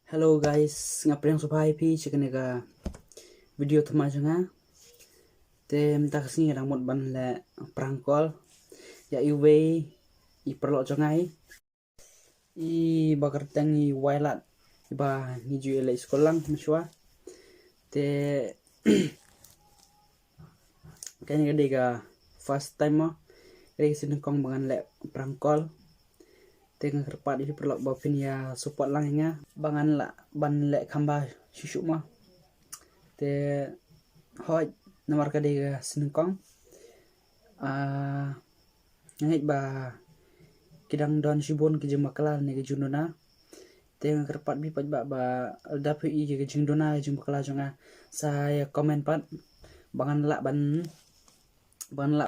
Hello guys, ngapain supaya pi chicken ga video thama janga te mta kasi ngang mod ban le prank call ya iwe I perlo jangai I bakar tang I wailat ba ni ju ele sekolang mishwa te kani ga dega first time mo kaya sin kong bangan le prank call tengah kerpat di perlo bapin ya support lang nga bangan la ban le khamba shushu ma te hoj namar ka dega sin kong ngait ba kidang don shibon ki jema kala ne ke junona tengah kerpat bi paj ba dapi I ke jundona jema kala jonga saya komen pat bangan la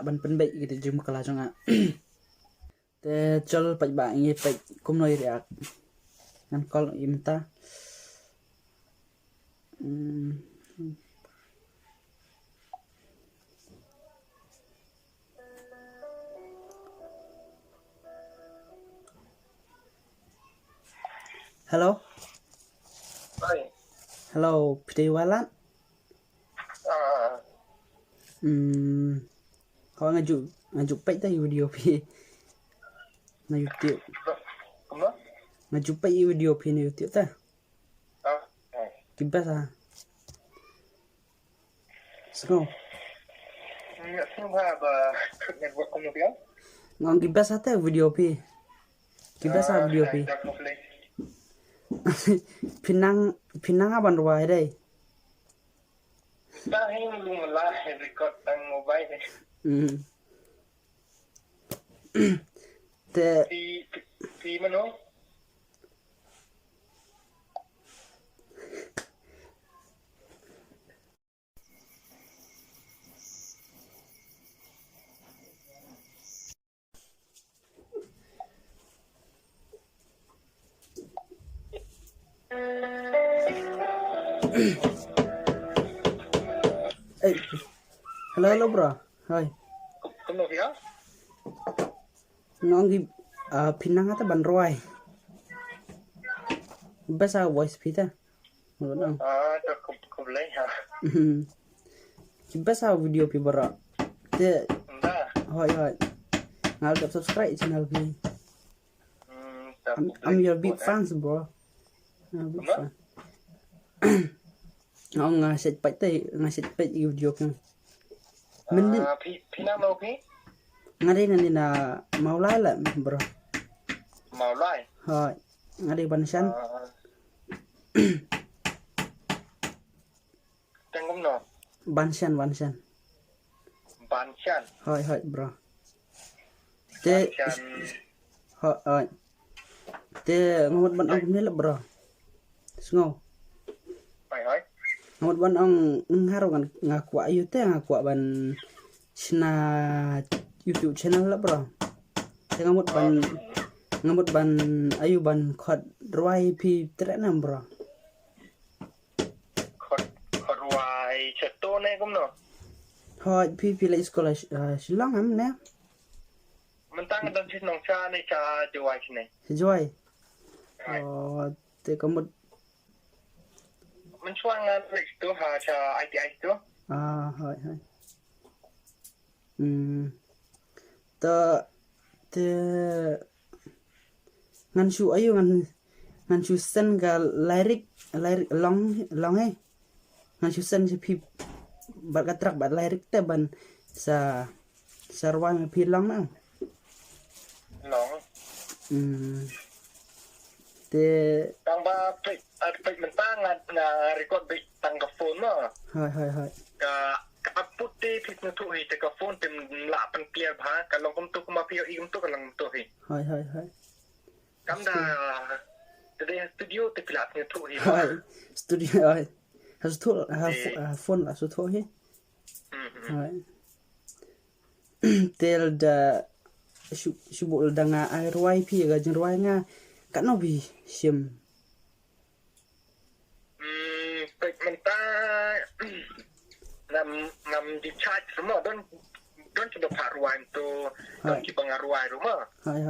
ban penbai gitu jema kala jonga te chol paj ba ngi paj kum noi reak ngan kol imta Hello. Hi. Hello, pide walat. Kau ngaju paj ta video pi na YouTube. Apa? Ngaju paj video pi na YouTube ta. Kibas ah. So. Nggak semua ba network kemudian. Ngang kibas ta video pi. Kibas video pi. Pinang aban ruai dai. Dahil lumala record ang mobile. Te Di mano? hello bro. Hai. Kemudian? Ngang pinang ata ban ruai. Basa voice pita. Mulon. Cukup boleh ha. Basa video pi bara. Te Dah. Hai. Ngal subscribe channel pi. I'm your big fans bro. Big fan. Ngasit paj video kan. Mendin Pinang mau pi? ngari nani na maulai la bro. Mau lai. Hai. Ngari bansan. Tengok no. Bansan. Banshan. Hai bro. Te hai. Te ngamut ban ong ni la bro. Sngo. Hai. Ngamut ban ong ngharu kan ngakwa ayu te ngakwa ban sina YouTube channel la bro. Te ngamut ban ayu ban khot ruai pi trenam bro. Khorwai chato ne kum no. Hai pi la sekolah Shillong am ne. Mentang dan si nong cha ne cha juai sini. Joy. Te ngamut Mencuangan itu ha cha ITI itu. hai. Te ngan shu ayu ngan shu sen ga lirik long he ngan shu sen si pi bat katrak bat lirik te ban sa sarwan pi long na Long. te Tang ba pe mentang na record be tang ka phone ma. hai Ka putih pit tu hi te ka phone tem la pan clear bha ka long kum tu kuma pio i kum tu ka lang tu hi. hai Kam da de studio te pilat ni tu hi. hai studio hai has tu phone la su tho he hai tel da shubul da nga ai ruai pi ga jin ruai nga ka no bi sim Pe mentang ngam di charge semua don coba pak ruang tu don ki pengaruai rumah. hai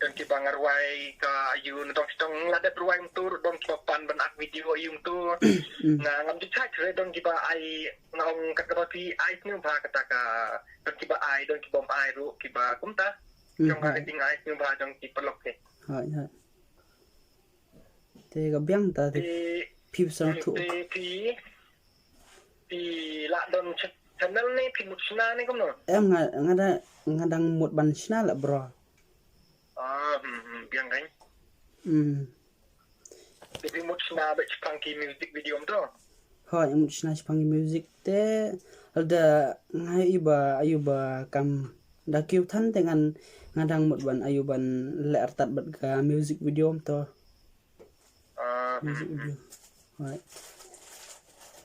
dan kita ngarwai ka ayu dong stong ngada ruai tur dong kita pan benak video ayung tu na ngam di chat dong kita ai ngong kata pi ai nu ba kata ka dong kita ai dong kita ai ru kita kumta dong ka ting ai nu ba dong kita lok ke hai te ga biang ta te phim sang thu thì lạ đồn channel này thì một china này không nữa em ngadang một ban china la bro biang kan jadi một china baca funky music video tu hai em china panggil music te ada ngai ayuba kam da kêu than dengan ngadang một ban ayuban le artat bat ka music video to music video hai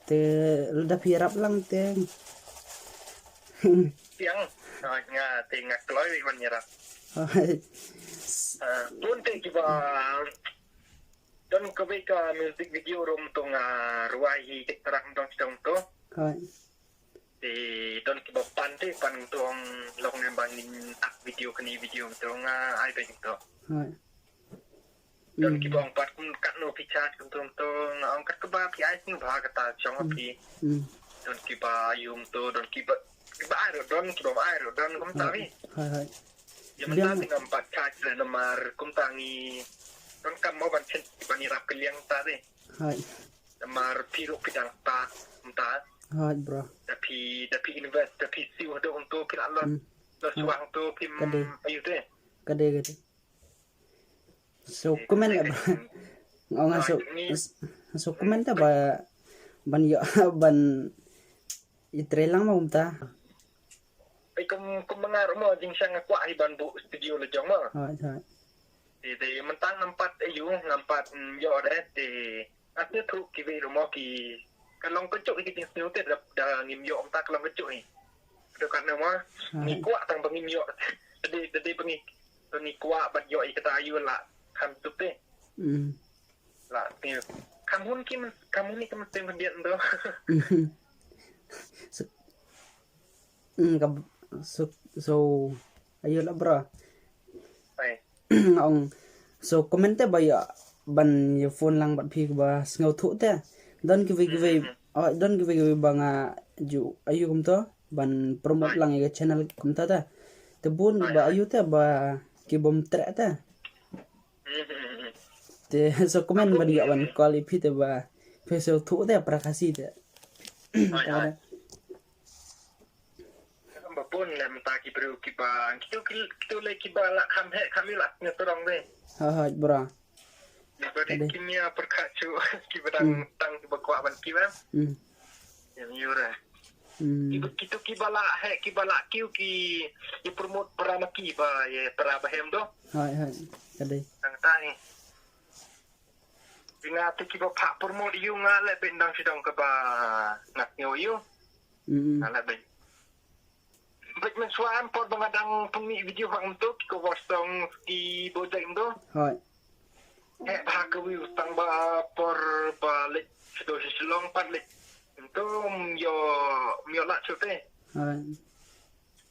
te da pirap lang te tiếng nga thì ngạc lối với con nhà đó tuần tới kita dan kebika music video rom tong ruai terang dong sedang tu di dan kita pantai pan tong long nembangin video kini video tong ai baik tu dan kita angkat kat no pichat tong angkat ke ba pi ai sing ba kata chong pi dan kita yum tu dan kita air dan kum tawi yang mentang dengan empat kaca nomor kum tangi dan kamu mau bancen bani rap keliang tadi nomor piru pidang ta entah bro tapi invest tapi siu ada untuk pilalon suang tu pim ayu deh kade so komen la bro so komen ta ba ban yo ban itrelang mau ta kum mengar mo jing sang kwa iban bu studio le jong mo hai di mentang nampat ayu nampat yo de di asnya tu ki vi mo ki kalong kecuk ki ting snu te da ngim yo ta kalong kecuk ni do kan mo ni kwa tang bangim yo de bangi to ni kwa bat yo i kata ayu la kan tu te la ni kamu ni mesti mendian tu so ayo la bro ông so comment ba ya ban ye phone lang bat phi ba ngau thu te don ki vi don ki vi banga ju ayu kum to ban promote lang ye channel kum ta te bun ba ayu te ba ki bom tre te so comment ban ya ban quality te ba phe so thu te prakasi te pun lah minta kibru kiba kita lagi kiba lah kami lah nyetorong deh hai bro jadi kimia perkacu kiba tang kiba kuat ban kiba yang yura kita kiba lah kiu ki promote perama kiba ye peraba hem do hai kade tang tani Bina tu kiba pak promote yu ngale bendang sidang kiba nak nyo yu ngale ben Baik mensuan por mengadang pemi video hang untuk ke wasong di bojek itu. Hai. Hak ke utang ba por balik sedo selong patlik. Itu yo lah cute. Hai.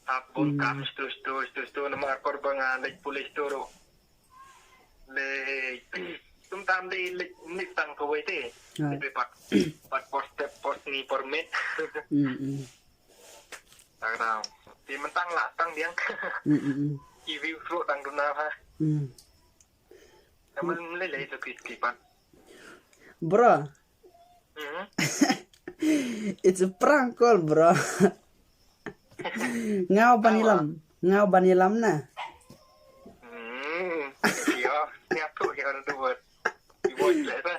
Apun kam terus nama korban lek polis toro. Le tum tam di lek tang ko wete. Lebih pat post ni permit. Tahu. Di mentang lah tang dia. Review fruit tang duna ha. Namun lele itu kipan. Bro. It's a prank call, bro. Ngau banilam na. Iya, niat tu yang tu buat. Dibuat lah.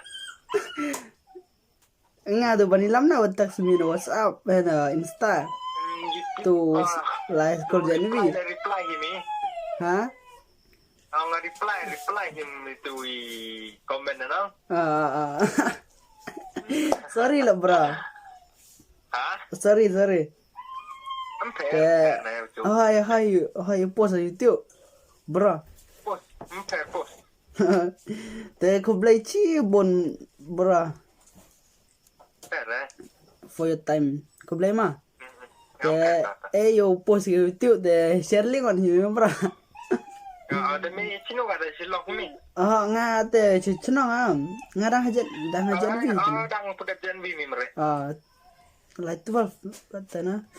Ngau tu banilam na watak semino WhatsApp na Insta. Tu live call jadi reply ini. Ha? Nggak reply him itu komen na. Sorry lah bro. Hah? Sorry. Ampere. Hai post sa YouTube. Bro. Post. Te ko blai chi bon bro. For your time. Ko blai ma. Te yo post YouTube de share link on you bro. demi chino ada silok ni. Nga te chenong nga dang hajet vi Dang pudat jan vi mi mere. like 12 patana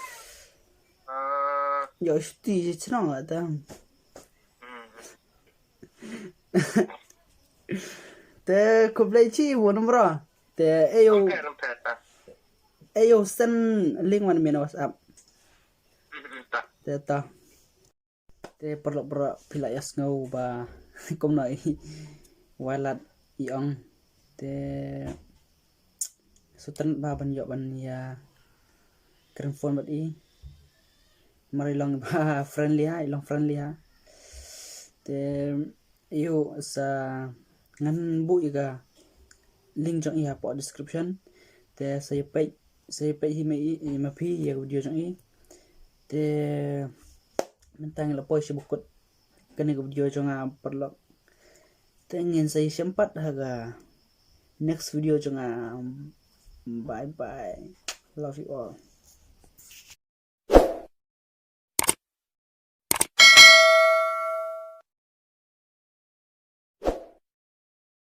yo shti chenong ata te kublai chi wonumra te ayo send link one min WhatsApp te ta te perlu pila yas ngau ba kom nai walat iong te sutan ba ban yo ban ya keren phone bat i mari long ba friendly ha te yo sa ngan bu iga link trong i ha po description te saya page hi mai phi ya video trong i te mentang la poi sebukut kani video trong perlu te ngin saya sempat haga next video trong bye bye love you all